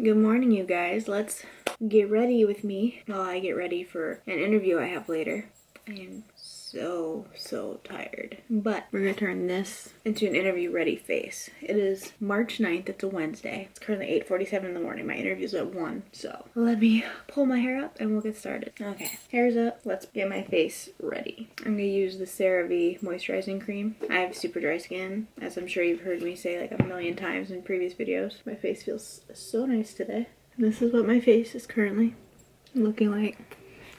Good morning, you guys. Let's get ready with me while I get ready for an interview I have later. I am so tired. But we're gonna turn this into an interview ready face. It is March 9th, it's a Wednesday. It's currently 8:47 in the morning. My interview's at 1, so let me pull my hair up and we'll get started. Okay, hair's up. Let's get my face ready. I'm gonna use the Cerave Moisturizing Cream. I have super dry skin, as I'm sure you've heard me say like a million times in previous videos. My face feels so nice today. This is what my face is currently looking like.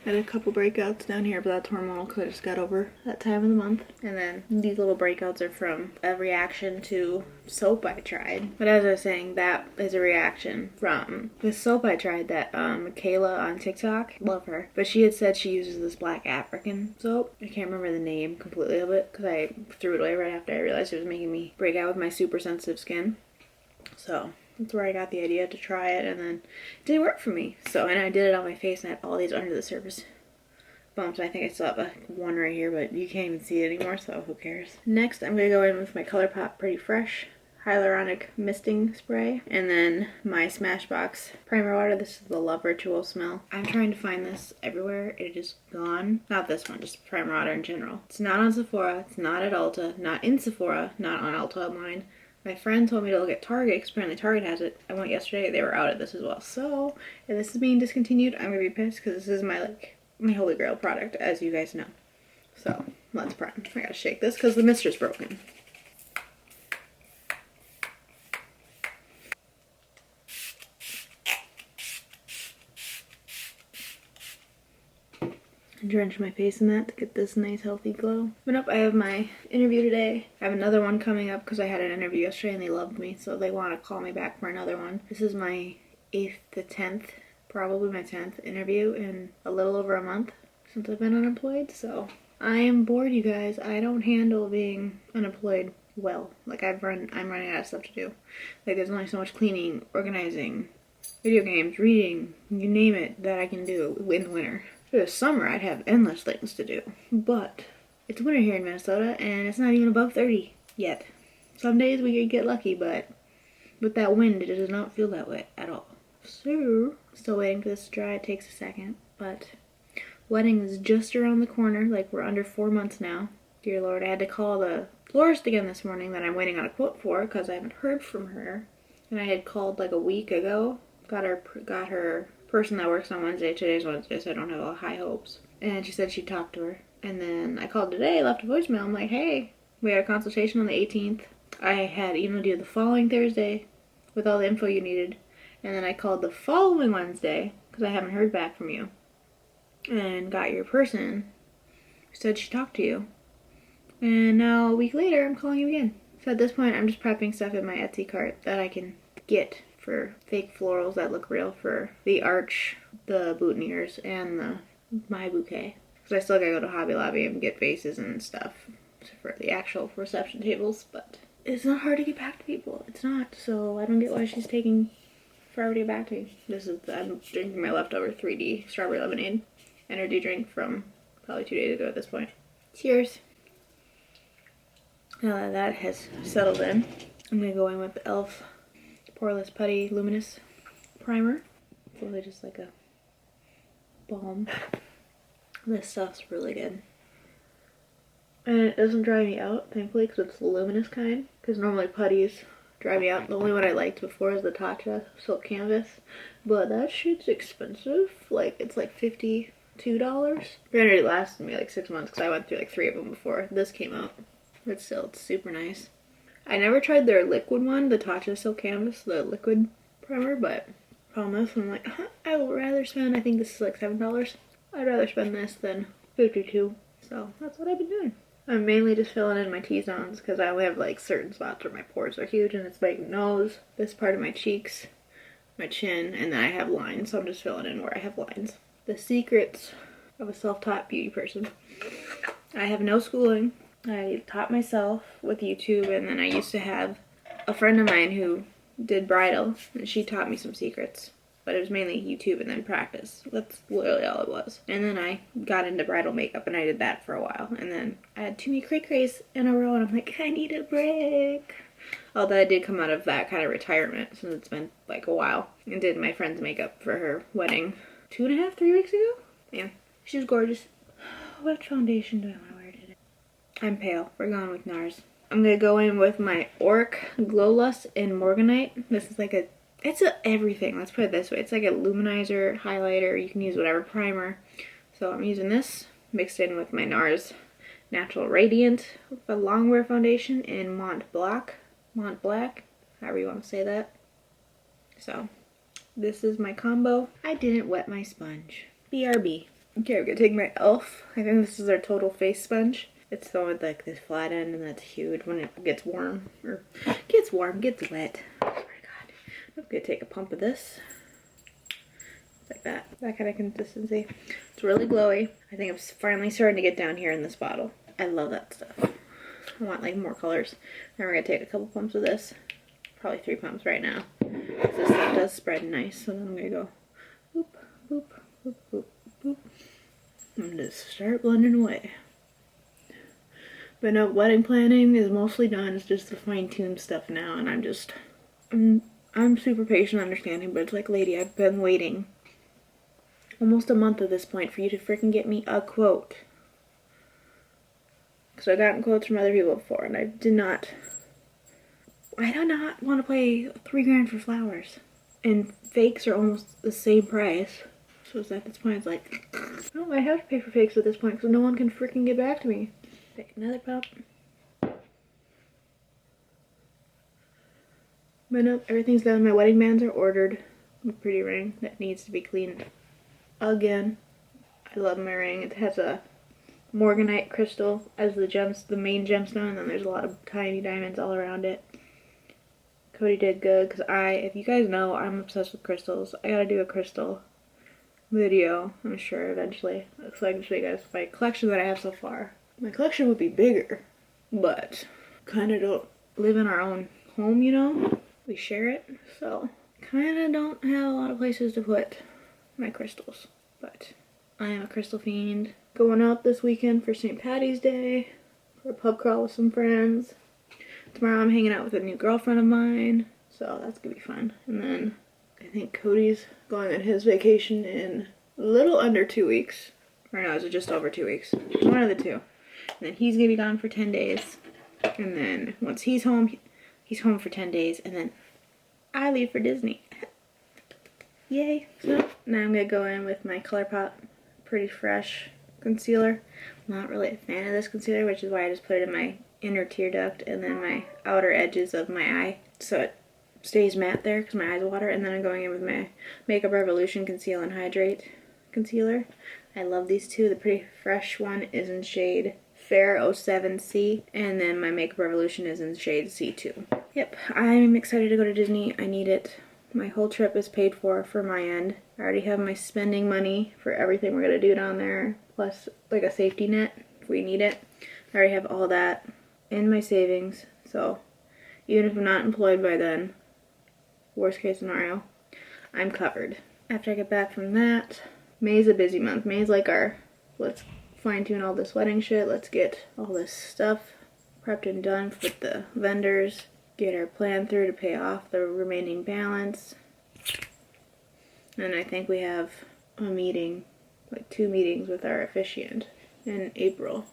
I had a couple breakouts down here, but that's hormonal because I just got over that time of the month. And then these little breakouts are from a reaction to soap I tried. But as I was saying, that is a reaction from the soap I tried that Michaela on TikTok, love her. But she had said she uses this black African soap. I can't remember the name completely of it because I threw it away right after I realized it was making me break out with my super sensitive skin. So that's where I got the idea to try it, and then it didn't work for me. So, and I did it on my face, and I had all these under the surface bumps. I think I still have one right here, but you can't even see it anymore, so who cares. Next, I'm going to go in with my ColourPop Pretty Fresh Hyaluronic Misting Spray, and then my Smashbox Primer Water. This is the Love Ritual smell. I'm trying to find this everywhere. It is gone. Not this one, just Primer Water in general. It's not on Sephora, it's not at Ulta, not in Sephora, not on Ulta online. My friend told me to look at Target because apparently Target has it. I went yesterday, they were out of this as well. So, if this is being discontinued, I'm gonna be pissed because this is my holy grail product, as you guys know. So, let's prime. I gotta shake this because the mister's broken. Drench my face in that to get this nice healthy glow. But nope, I have my interview today. I have another one coming up because I had an interview yesterday and they loved me, so they want to call me back for another one. This is my 8th to 10th, probably my 10th interview in a little over a month since I've been unemployed, so I am bored, you guys. I don't handle being unemployed well. Like I'm running out of stuff to do. Like there's only so much cleaning, organizing, video games, reading, you name it, that I can do in the winter. For the summer, I'd have endless things to do, but it's winter here in Minnesota, and it's not even above 30 yet. Some days we could get lucky, but with that wind, it does not feel that way at all. So, still waiting for this to dry. It takes a second, but wedding is just around the corner. Like, we're under 4 months now. Dear Lord, I had to call the florist again this morning that I'm waiting on a quote for because I haven't heard from her. And I had called like a week ago, got her person that works on Wednesday. Today's Wednesday, so I don't have all high hopes. And she said she'd talk to her. And then I called today, left a voicemail. I'm like, hey, we had a consultation on the 18th. I had emailed you the following Thursday with all the info you needed. And then I called the following Wednesday, because I haven't heard back from you, and got your person who said she talked to you. And now a week later, I'm calling you again. So at this point, I'm just prepping stuff in my Etsy cart that I can get for fake florals that look real for the arch, the boutonnieres, and my bouquet. Because I still gotta go to Hobby Lobby and get vases and stuff for the actual reception tables, but it's not hard to get back to people. It's not, so I don't get why she's taking forever to get back to me. I'm drinking my leftover 3D strawberry lemonade energy drink from probably 2 days ago at this point. Cheers. Now that that has settled in, I'm gonna go in with the e.l.f. Poreless Putty Luminous primer. It's really just like a balm. This stuff's really good. And it doesn't dry me out, thankfully, because it's the luminous kind. Because normally putties dry me out. The only one I liked before is the Tatcha Silk Canvas. But that shit's expensive. Like, it's like $52. Granted, it lasted me like 6 months because I went through like 3 of them before this came out. But still, it's super nice. I never tried their liquid one, the Tatcha Silk Canvas, the liquid primer, but found this and I'm like, I would rather spend, I think this is like $7. I'd rather spend this than $52. So that's what I've been doing. I'm mainly just filling in my T-zones because I only have like certain spots where my pores are huge, and it's my nose, this part of my cheeks, my chin, and then I have lines, so I'm just filling in where I have lines. The secrets of a self-taught beauty person. I have no schooling. I taught myself with YouTube, and then I used to have a friend of mine who did bridal, and she taught me some secrets. But it was mainly YouTube and then practice. That's literally all it was. And then I got into bridal makeup, and I did that for a while. And then I had too many cray-crays in a row, and I'm like, I need a break. Although I did come out of that kind of retirement since it's been like a while. And did my friend's makeup for her wedding 2.5, 3 weeks ago. Yeah, she was gorgeous. What foundation do I want to wear today? I'm pale. We're going with NARS. I'm gonna go in with my Orc Glow Lust in Morganite. This is like it's everything. Let's put it this way. It's like a luminizer, highlighter. You can use whatever, primer. So I'm using this mixed in with my NARS Natural Radiant, the Longwear foundation in Mont Black, however you want to say that. So this is my combo. I didn't wet my sponge. BRB. Okay, I'm gonna take my e.l.f. I think this is our total face sponge. It's the one with like this flat end, and that's huge when it gets warm, or gets wet. Oh my god. I'm gonna take a pump of this. Like that kind of consistency. It's really glowy. I think I'm finally starting to get down here in this bottle. I love that stuff. I want like more colors. Then we're gonna take a couple pumps of this. Probably 3 pumps right now. This stuff does spread nice. So then I'm gonna go boop, boop, boop, boop, boop. And just start blending away. But no, wedding planning is mostly done. It's just the fine-tuned stuff now, and I'm super patient and understanding, but it's like, lady, I've been waiting almost a month at this point for you to freaking get me a quote. Because I've gotten quotes from other people before, and I do not want to pay $3 grand for flowers. And fakes are almost the same price. So at this point, it's like, oh, I have to pay for fakes at this point because no one can freaking get back to me. Take another pump. But nope, everything's done. My wedding bands are ordered. My pretty ring that needs to be cleaned again. I love my ring. It has a Morganite crystal as the main gemstone, and then there's a lot of tiny diamonds all around it. Cody did good because if you guys know, I'm obsessed with crystals. I gotta do a crystal video, I'm sure, eventually. So I can show you guys my collection that I have so far. My collection would be bigger, but kind of don't live in our own home, you know? We share it, so kind of don't have a lot of places to put my crystals. But I am a crystal fiend. Going out this weekend for St. Patty's Day, for a pub crawl with some friends. Tomorrow I'm hanging out with a new girlfriend of mine, so that's gonna be fun. And then I think Cody's going on his vacation in a little under 2 weeks. Or no, is it just over 2 weeks? One of the two. And then he's gonna be gone for 10 days. And then once he's home for 10 days, and then I leave for Disney. Yay. So now I'm gonna go in with my ColourPop Pretty Fresh concealer. I'm not really a fan of this concealer, which is why I just put it in my inner tear duct and then my outer edges of my eye, so it stays matte there because my eyes water. And then I'm going in with my Makeup Revolution Conceal and Hydrate concealer. I love these two. The Pretty Fresh one is in shade Fair 07C, and then my Makeup Revolution is in shade C2. Yep, I'm excited to go to Disney. I need it. My whole trip is paid for my end. I already have my spending money for everything we're gonna do down there, plus like a safety net if we need it. I already have all that in my savings, so even if I'm not employed by then, worst case scenario, I'm covered. After I get back from that, May's a busy month. May's like let's fine tune all this wedding shit, let's get all this stuff prepped and done with the vendors, get our plan through to pay off the remaining balance. And I think we have a meeting, like 2 meetings with our officiant in April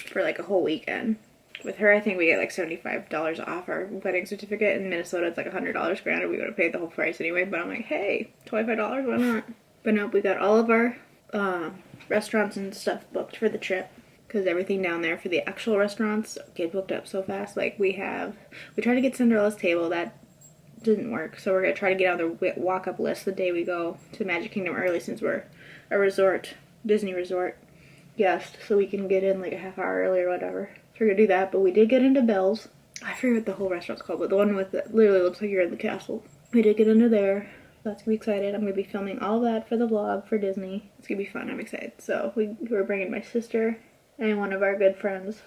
for like a whole weekend. With her, I think we get like $75 off our wedding certificate. In Minnesota, it's like $100. Granted, we would have paid the whole price anyway, but I'm like, hey, $25, why not? But nope, we got all of our restaurants and stuff booked for the trip, because everything down there for the actual restaurants get booked up so fast. Like we tried to get Cinderella's Table, that didn't work, so we're gonna try to get on the walk-up list the day we go to Magic Kingdom early, since we're a Disney resort guest, so we can get in like a half hour early or whatever. So we're gonna do that. But we did get into Belle's. I forget what the whole restaurant's called, but the one with it literally looks like you're in the castle. We did get into there. That's gonna be excited. I'm gonna be filming all that for the vlog for Disney. It's gonna be fun. I'm excited. So we're bringing my sister and one of our good friends,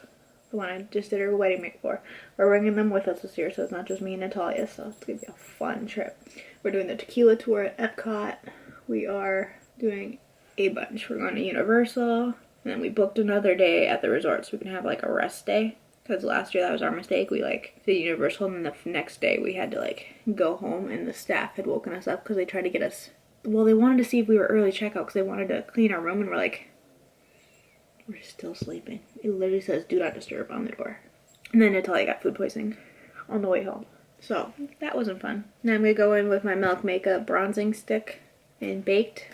the one I just did her wedding make for. We're bringing them with us this year, so it's not just me and Natalia. So it's gonna be a fun trip. We're doing the tequila tour at Epcot. We are doing a bunch. We're going to Universal, and then we booked another day at the resort so we can have like a rest day. Because last year that was our mistake. We like did Universal, and the next day we had to like go home, and the staff had woken us up because they tried to get us. Well, they wanted to see if we were early checkout because they wanted to clean our room, and we're like, we're still sleeping. It literally says "Do not disturb" on the door. And then until I got food poisoning on the way home. So that wasn't fun. Now I'm gonna go in with my Milk Makeup bronzing stick and Baked.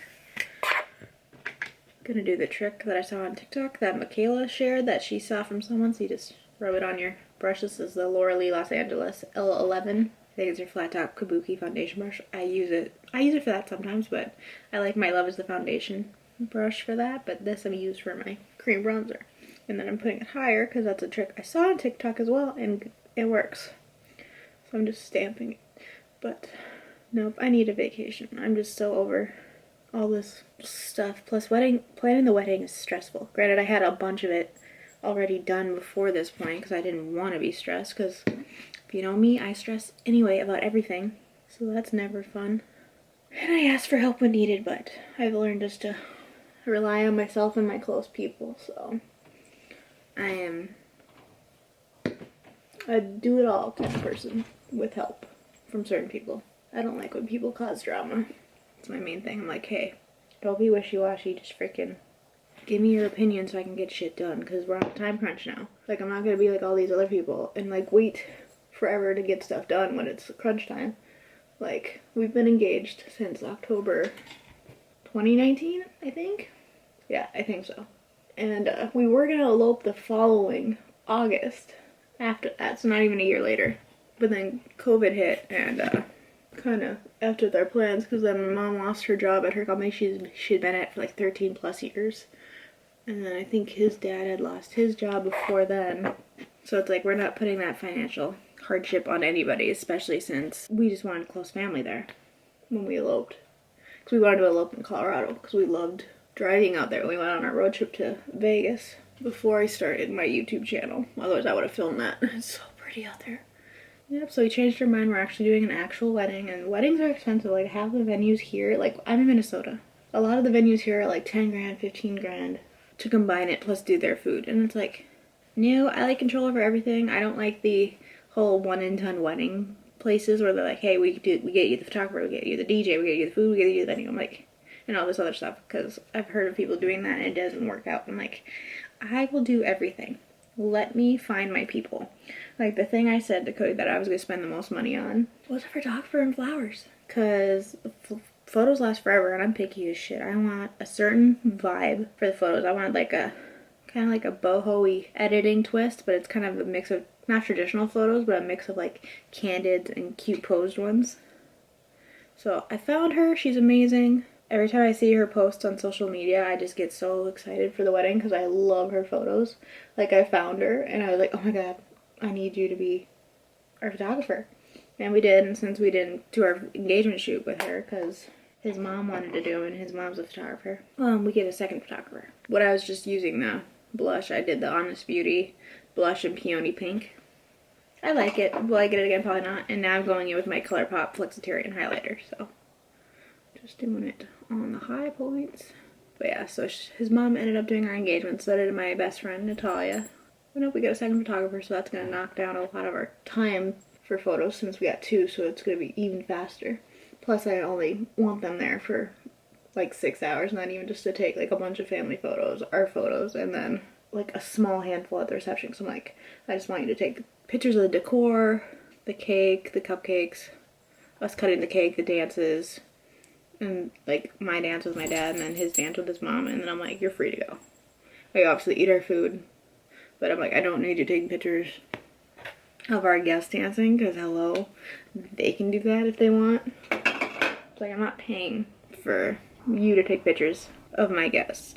Gonna do the trick that I saw on TikTok that Michaela shared that she saw from someone. So you just rub it on your brush. This is the Laura Lee Los Angeles L11. I think it's your flat top kabuki foundation brush. I use it for that sometimes, but I like my Love is the Foundation brush for that. But this I'm used for my cream bronzer. And then I'm putting it higher because that's a trick I saw on TikTok as well, and it works. So I'm just stamping it. But nope, I need a vacation. I'm just so over all this stuff. Plus planning the wedding is stressful. Granted, I had a bunch of it already done before this point because I didn't want to be stressed, because if you know me, I stress anyway about everything. So that's never fun. And I asked for help when needed, but I've learned just to rely on myself and my close people, so I am a do-it-all kind of person with help from certain people. I don't like when people cause drama. It's my main thing. I'm like, hey, don't be wishy-washy, just freaking give me your opinion so I can get shit done, because we're on a time crunch now. Like, I'm not gonna be like all these other people and like wait forever to get stuff done when it's crunch time. Like, we've been engaged since October 2019, I think. Yeah, I think so. And we were gonna elope the following August after that, so not even a year later. But then COVID hit and kind of effed with our plans, because then my mom lost her job at her company she'd been at for like 13 plus years. And then I think his dad had lost his job before then. So it's like we're not putting that financial hardship on anybody, especially since we just wanted close family there when we eloped. Because we wanted to elope in Colorado because we loved driving out there. We went on our road trip to Vegas before I started my YouTube channel. Otherwise I would have filmed that. It's so pretty out there. Yep, so we changed our mind. We're actually doing an actual wedding, and weddings are expensive. Like, half the venues here, like, I'm in Minnesota. A lot of the venues here are like 10 grand, 15 grand to combine it plus do their food. And it's like, no, I like control over everything. I don't like the whole one and done wedding places where they're like, hey, we get you the photographer, we get you the DJ, we get you the food, we get you the venue. I'm like, and all this other stuff, because I've heard of people doing that and it doesn't work out. I'm like, I will do everything. Let me find my people. Like, the thing I said to Cody that I was going to spend the most money on was a photographer and flowers. Because photos last forever, and I'm picky as shit. I want a certain vibe for the photos. I want like a, kind of like a boho-y editing twist, but it's kind of a mix of, not traditional photos, but a mix of like candid and cute posed ones. So I found her. She's amazing. Every time I see her post on social media, I just get so excited for the wedding because I love her photos. Like, I found her and I was like, oh my god, I need you to be our photographer. And we did, and since we didn't do our engagement shoot with her because his mom wanted to do it and his mom's a photographer, we get a second photographer. What I was just using the blush, I did the Honest Beauty blush in Peony Pink. I like it. Will I get it again? Probably not. And now I'm going in with my ColourPop Flexitarian highlighter, so just doing it on the high points. But yeah, so his mom ended up doing our engagement, so did my best friend Natalia. I hope we get a second photographer, so that's going to knock down a lot of our time for photos since we got two, so it's going to be even faster. Plus, I only want them there for like 6 hours, not even just to take like a bunch of family photos, our photos, and then like a small handful at the reception. So I'm like, I just want you to take pictures of the decor, the cake, the cupcakes, us cutting the cake, the dances, and like my dance with my dad and then his dance with his mom, and then I'm like, you're free to go. We obviously eat our food, but I'm like, I don't need you taking pictures of our guests dancing, because hello, they can do that if they want. It's like, I'm not paying for you to take pictures of my guests.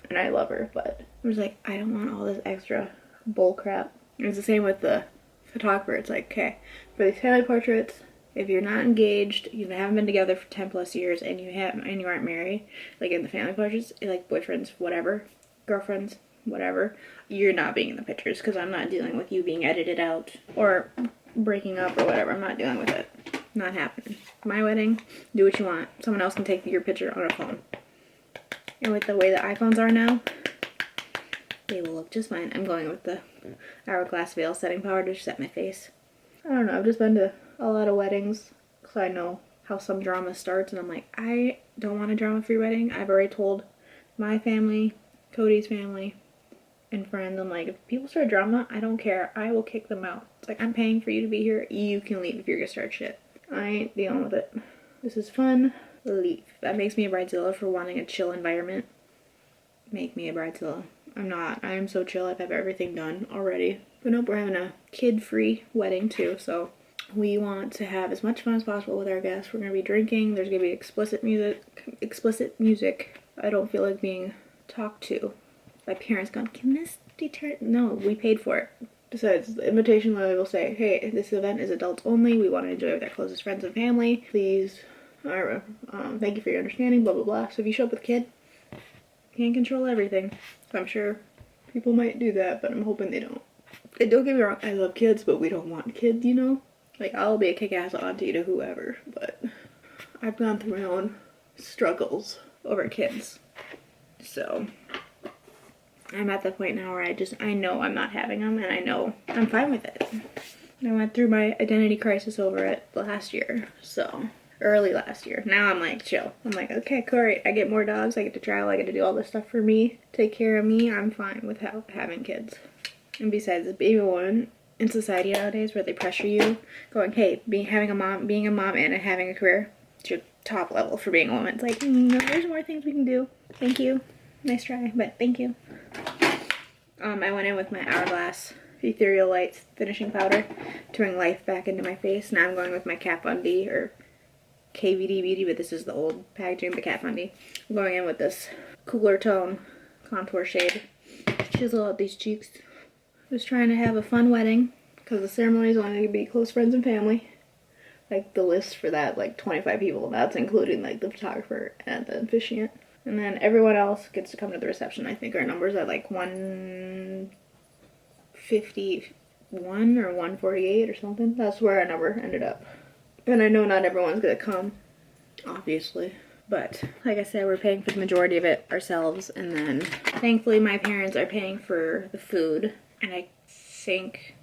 And I love her, but I was like, I don't want all this extra bull crap. And it's the same with the photographer. It's like, okay, for these family portraits, if you're not engaged, you haven't been together for 10 plus years, and you aren't married, like in the family portraits, like boyfriends, whatever, girlfriends, whatever, you're not being in the pictures, because I'm not dealing with you being edited out or breaking up or whatever. I'm not dealing with it. Not happening. My wedding, do what you want. Someone else can take your picture on a phone. And with the way the iPhones are now, they will look just fine. I'm going with the Hourglass Veil setting powder to set my face. I don't know, I've just been to a lot of weddings because I know how some drama starts, and I'm like, I don't want a drama-free wedding. I've already told my family, Cody's family, and friends, I'm like, if people start drama, I don't care. I will kick them out. It's like, I'm paying for you to be here. You can leave if you're gonna start shit. I ain't dealing with it. This is fun. Leave. That makes me a bridezilla for wanting a chill environment. Make me a bridezilla. I'm not. I am so chill. I've had everything done already. But nope, we're having a kid-free wedding too, so we want to have as much fun as possible with our guests. We're gonna be drinking. There's gonna be explicit music. I don't feel like being talked to. My parents gone, can this deter? No, we paid for it. Besides, the invitation letter will say, hey, this event is adults only. We want to enjoy with our closest friends and family. Please, thank you for your understanding, blah, blah, blah. So if you show up with a kid, you can't control everything. So I'm sure people might do that, but I'm hoping they don't. And don't get me wrong, I love kids, but we don't want kids, you know? Like, I'll be a kick-ass auntie to whoever, but I've gone through my own struggles over kids. So I'm at the point now where I know I'm not having them, and I know I'm fine with it. I went through my identity crisis over it last year, so early last year. Now I'm like, chill. I'm like, okay, great. I get more dogs. I get to travel. I get to do all this stuff for me, take care of me. I'm fine with having kids. And besides, being a woman in society nowadays, where they pressure you, going, hey, being a mom and having a career, it's your top level for being a woman. It's like, no, there's more things we can do. Thank you. Nice try, but thank you. I went in with my Hourglass Ethereal Lights finishing powder to bring life back into my face. Now I'm going with my Kat Von D, or KVD Beauty, but this is the old packaging, the Kat Von D. I'm going in with this cooler tone contour shade. Chisel out these cheeks. Just trying to have a fun wedding, because the ceremony is only going to be close friends and family. Like, the list for that, like 25 people, that's including like the photographer and the officiant. And then everyone else gets to come to the reception. I think our numbers are like 151 or 148 or something. That's where our number ended up. And I know not everyone's gonna come, obviously. But like I said, we're paying for the majority of it ourselves. And then thankfully my parents are paying for the food. And I think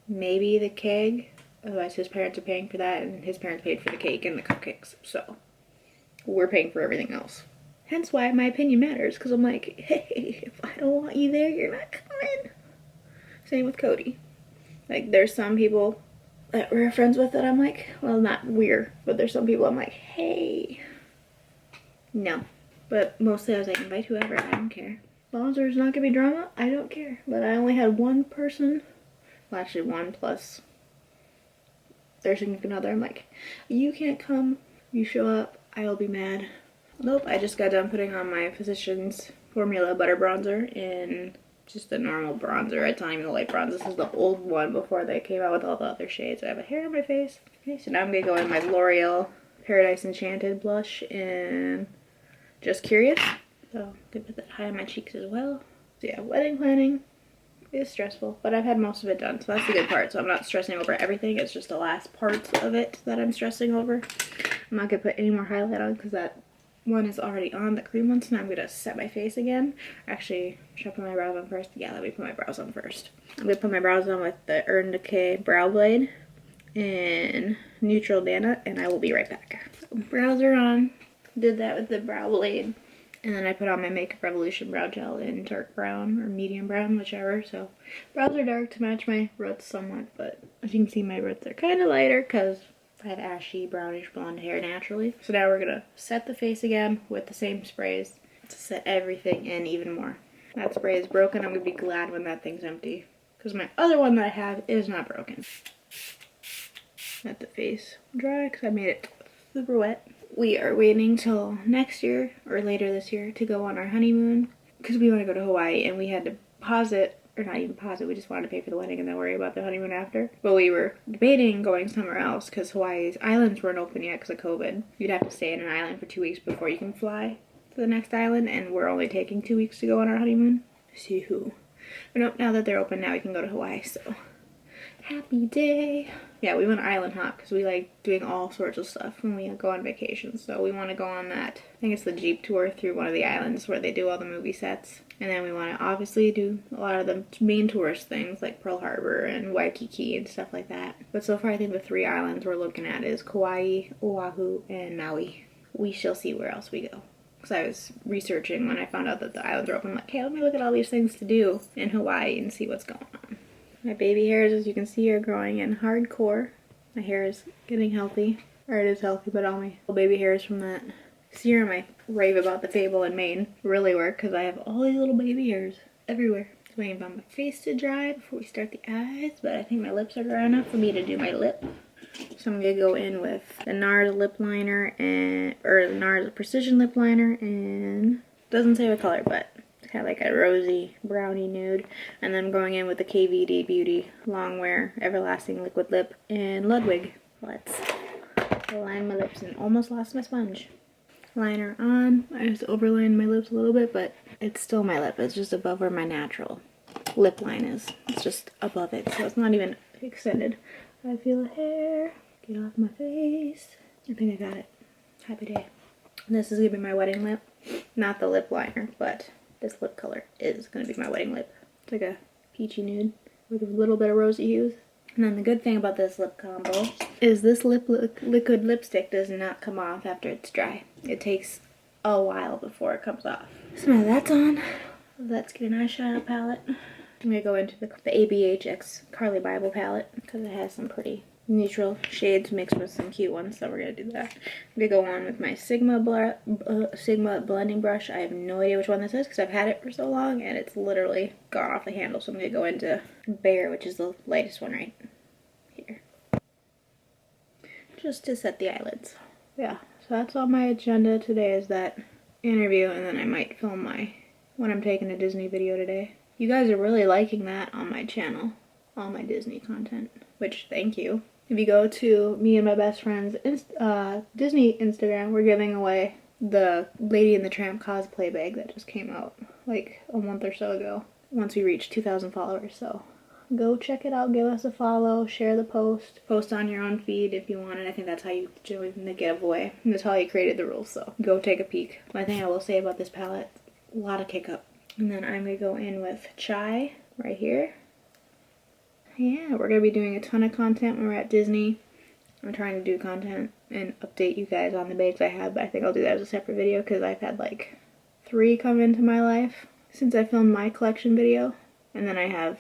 maybe the keg. Otherwise his parents are paying for that. And his parents paid for the cake and the cupcakes. So we're paying for everything else. Hence why my opinion matters, because I'm like, hey, if I don't want you there, you're not coming. Same with Cody. Like, there's some people that we're friends with that I'm like, well, not we're, but there's some people I'm like, hey, no. But mostly I was like, invite whoever, I don't care. As long as there's not gonna be drama, I don't care. But I only had one person, well, actually one plus their significant other. I'm like, you can't come, you show up, I'll be mad. Nope, I just got done putting on my Physicians Formula Butter Bronzer in just a normal bronzer. It's not even a light bronzer. This is the old one before they came out with all the other shades. I have a hair on my face. Okay, so now I'm going to go in my L'Oreal Paradise Enchanted blush in Just Curious. So I'm going to put that high on my cheeks as well. So yeah, wedding planning is stressful, but I've had most of it done, so that's the good part. So I'm not stressing over everything. It's just the last parts of it that I'm stressing over. I'm not going to put any more highlight on because that one is already on, the cream one, so now I'm gonna set my face again. Actually, should I put my brows on first? Yeah, let me put my brows on first. I'm gonna put my brows on with the Urban Decay Brow Blade in Neutral Dana, and I will be right back. So, brows are on. Did that with the Brow Blade. And then I put on my Makeup Revolution Brow Gel in dark brown, or medium brown, whichever. So, brows are dark to match my roots somewhat, but as you can see, my roots are kind of lighter, because I have ashy, brownish blonde hair naturally. So now we're gonna set the face again with the same sprays to set everything in even more. That spray is broken. I'm gonna be glad when that thing's empty, because my other one that I have is not broken. Let the face dry, because I made it super wet. We are waiting till next year, or later this year, to go on our honeymoon, because we want to go to Hawaii, and we had to pause it. Or not even pause it, we just wanted to pay for the wedding and then worry about the honeymoon after. But we were debating going somewhere else because Hawaii's islands weren't open yet because of COVID. You'd have to stay in an island for 2 weeks before you can fly to the next island, and we're only taking 2 weeks to go on our honeymoon. See who. But nope, now that they're open, now we can go to Hawaii, so Happy day. Yeah, we went island hop because we like doing all sorts of stuff when we go on vacation. So we want to go on that, I think it's the Jeep tour through one of the islands where they do all the movie sets. And then we want to obviously do a lot of the main tourist things like Pearl Harbor and Waikiki and stuff like that. But so far I think the 3 islands we're looking at is Kauai, Oahu, and Maui. We shall see where else we go. Because I was researching when I found out that the islands are open. I'm like, hey, let me look at all these things to do in Hawaii and see what's going on. My baby hairs, as you can see, are growing in hardcore. My hair is getting healthy. Or it is healthy, but all my baby hairs from that serum I rave about the Fable in Maine really work because I have all these little baby hairs everywhere. Just waiting for my face to dry before we start the eyes, but I think my lips are dry enough for me to do my lip. So I'm going to go in with the NARS lip liner, or the NARS Precision lip liner, and doesn't say what color, but it's kind of like a rosy brownie nude. And then I'm going in with the KVD Beauty Longwear Everlasting Liquid Lip in Ludwig. Let's line my lips and almost lost my sponge. Liner on. I just overlined my lips a little bit, but it's still my lip. It's just above where my natural lip line is. It's just above it, so it's not even extended. I feel the hair get off my face. I think I got it. Happy day. This is gonna be my wedding lip. Not the lip liner, but this lip color is gonna be my wedding lip. It's like a peachy nude with a little bit of rosy hues. And then the good thing about this lip combo is this liquid lipstick does not come off after it's dry. It takes a while before it comes off. So now that's on. Let's get an eyeshadow palette. I'm going to go into the ABHX Carly Bible palette because it has some pretty neutral shades mixed with some cute ones, so we're going to do that. I'm going to go on with my Sigma blending brush. I have no idea which one this is because I've had it for so long and it's literally gone off the handle, so I'm going to go into Bear, which is the lightest one right here, just to set the eyelids. Yeah, so that's on my agenda today, is that interview, and then I might film when I'm taking a Disney video today. You guys are really liking that on my channel, all my Disney content, which thank you. If you go to me and my best friend's Disney Instagram, we're giving away the Lady and the Tramp cosplay bag that just came out like a month or so ago, once we reach 2,000 followers. So go check it out, give us a follow, share the post on your own feed if you want it. I think that's how you join the giveaway. And that's how you created the rules, so go take a peek. One thing I will say about this palette, a lot of kick up. And then I'm going to go in with Chai right here. Yeah, we're going to be doing a ton of content when we're at Disney. I'm trying to do content and update you guys on the bags I have, but I think I'll do that as a separate video because I've had like 3 come into my life since I filmed my collection video. And then I have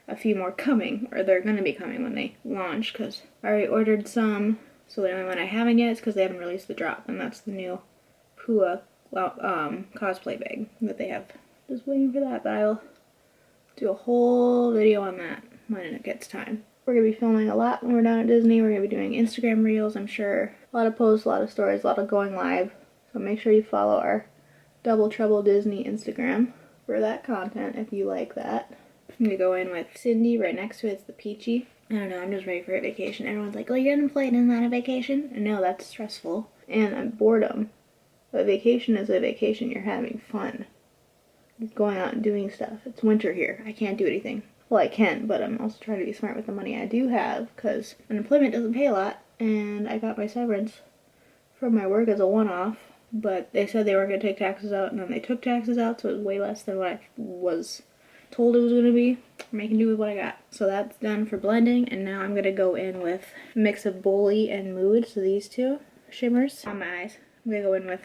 a few more coming, or they're going to be coming when they launch, because I already ordered some. So the only one I haven't yet is because they haven't released the drop, and that's the new Pua cosplay bag that they have. Just waiting for that, but I'll do a whole video on that when it gets time. We're going to be filming a lot when we're down at Disney. We're going to be doing Instagram reels, I'm sure. A lot of posts, a lot of stories, a lot of going live. So make sure you follow our Double Trouble Disney Instagram for that content if you like that. I'm going to go in with Cindy. Right next to it's the Peachy. I don't know, I'm just ready for a vacation. Everyone's like, oh, you're unemployed, isn't that a vacation? No, that's stressful. And I'm boredom. But vacation is a vacation. You're having fun. Going out and doing stuff. It's winter here. I can't do anything. Well, I can, but I'm also trying to be smart with the money I do have, because unemployment doesn't pay a lot, and I got my severance from my work as a one-off, but they said they weren't going to take taxes out, and then they took taxes out, so it was way less than what I was told it was going to be. I'm making do with what I got. So that's done for blending, and now I'm going to go in with a mix of Bully and Mood, so these two shimmers on my eyes. I'm going to go in with,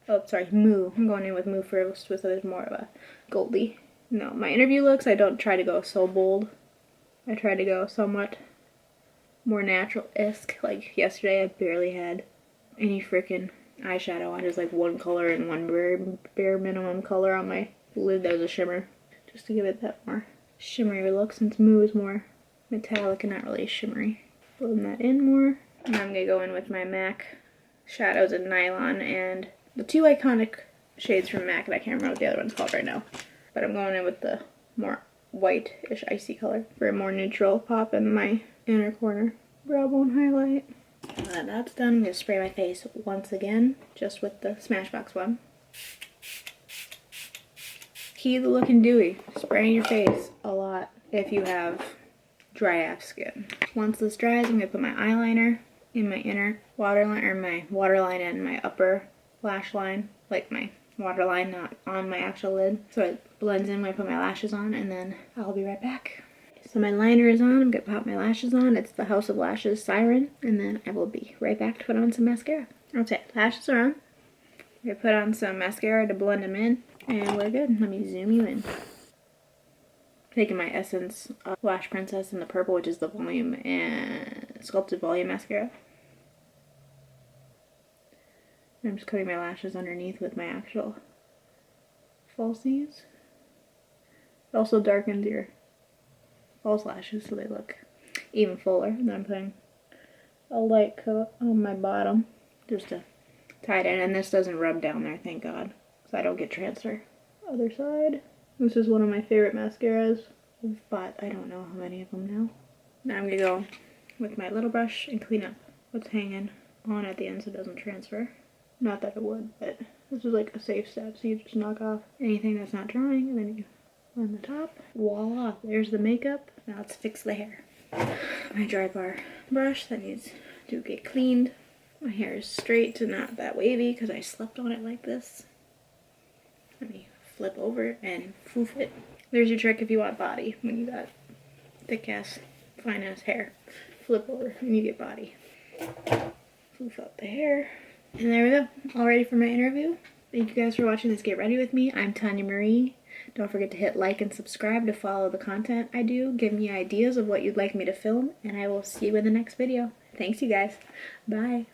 oh, sorry, Moo. I'm going in with Moo first with a more of a goldy. No, my interview looks, I don't try to go so bold. I try to go somewhat more natural-esque. Like yesterday, I barely had any freaking eyeshadow on, just like one color and one bare minimum color on my lid that was a shimmer, just to give it that more shimmery look, since Moo is more metallic and not really shimmery. Blend that in more. And I'm gonna go in with my MAC shadows in Nylon and the 2 iconic shades from MAC, and I can't remember what the other one's called right now. But I'm going in with the more white-ish icy color for a more neutral pop in my inner corner. Brow bone highlight. Now that that's done, I'm going to spray my face once again, just with the Smashbox one. Key to looking dewy. Spraying your face a lot if you have dry AF skin. Once this dries, I'm gonna put my eyeliner in my inner waterline, or my waterline and my upper lash line, like my waterline, not on my actual lid. So it blends in when I put my lashes on, and then I'll be right back. So my liner is on, I'm gonna pop my lashes on. It's the House of Lashes Siren, and then I will be right back to put on some mascara. Okay, lashes are on. I'm gonna put on some mascara to blend them in, and we're good. Let me zoom you in. Taking my Essence Lash Princess in the purple, which is the volume and sculpted volume mascara. I'm just cutting my lashes underneath with my actual falsies. It also darkens your false lashes so they look even fuller. And then I'm putting a light coat on my bottom just to tie it in. And this doesn't rub down there, thank God, so I don't get transfer. Other side. This is one of my favorite mascaras. I've bought I don't know how many of them now. Now I'm gonna go with my little brush and clean up what's hanging on at the end so it doesn't transfer. Not that it would, but this is like a safe step. So you just knock off anything that's not drying, and then you on the top. Voila, there's the makeup. Now let's fix the hair. My dry bar brush that needs to get cleaned. My hair is straight and not that wavy because I slept on it like this. Let me flip over and foof it. There's your trick if you want body when you got thick ass, fine ass hair. Flip over and you get body. Foof out the hair. And there we go, all ready for my interview. Thank you guys for watching this Get Ready With Me. I'm TanyaMarie. Don't forget to hit like and subscribe to follow the content I do. Give me ideas of what you'd like me to film, and I will see you in the next video. Thanks, you guys. Bye.